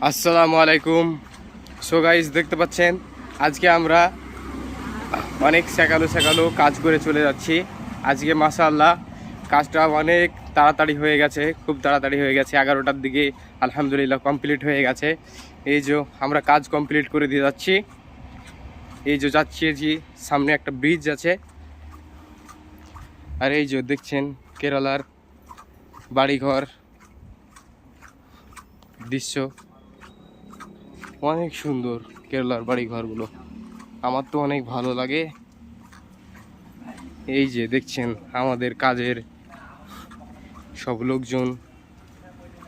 আসসালামু আলাইকুম। So guys, দেখতে পাচ্ছেন আজকে আমরা অনেক সেকালো কাজ করে চলে যাচ্ছি। আজকে মাশাআল্লাহ কাজটা অনেক তাড়াতাড়ি হয়ে গেছে, খুব তাড়াতাড়ি হয়ে গেছে। 11টার দিকে আলহামদুলিল্লাহ কমপ্লিট হয়ে গেছে। এই যে আমরা কাজ কমপ্লিট করে দিয়ে যাচ্ছি। এই যে যাচ্ছি, যে সামনে একটা ব্রিজ আছে, আর এই যে দেখছেন কেরালার বাড়িঘর দৃশ্য অনেক সুন্দর। কেরালার বাড়িঘরগুলো আমার তো অনেক ভালো লাগে। এই যে দেখছেন আমাদের কাজের সব লোকজন,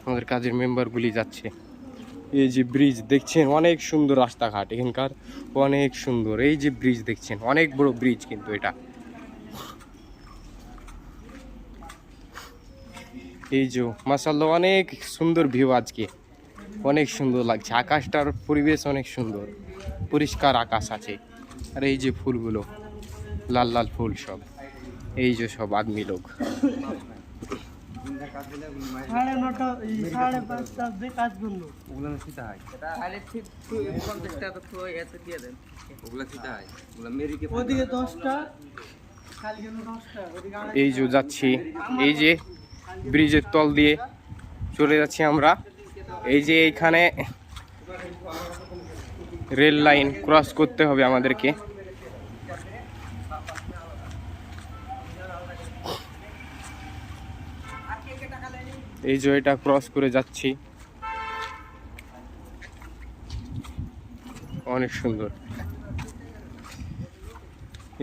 আমাদের কাজের মেম্বারগুলি যাচ্ছে। এই যে ব্রিজ দেখছেন, অনেক সুন্দর রাস্তাঘাট এখানকার, অনেক সুন্দর। এই যে ব্রিজ দেখছেন, অনেক বড় ব্রিজ কিন্তু এটা। এই যে মাশাআল্লাহ অনেক সুন্দর ভিউ, আজকে অনেক সুন্দর লাগছে। আকাশটার পরিবেশ অনেক সুন্দর, পরিষ্কার আকাশ আছে। আর এই যে ফুলগুলো, লাল লাল ফুল সব। এই যে সব আদমি লোক। এই যে যাচ্ছি, এই যে ব্রিজের তল দিয়ে চলে যাচ্ছি আমরা। এই যে এইখানে রেল লাইন ক্রস করতে হবে আমাদেরকে। এই যে এটা ক্রস করে যাচ্ছি, অনেক সুন্দর।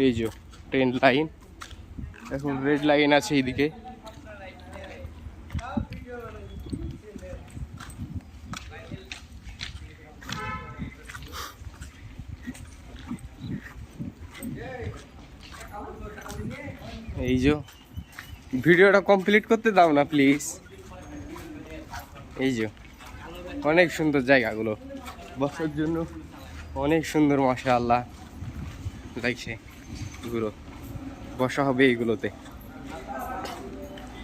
এই যে ট্রেন লাইন, এখন রেড লাইন আছে এইদিকে। এই যে ভিডিওটা কমপ্লিট করতে দাও না প্লিজ। এই যে অনেক সুন্দর জায়গাগুলো, বসার জন্য অনেক সুন্দর মাশাআল্লাহ লাগছে। এগুলো বসা হবে এইগুলোতে।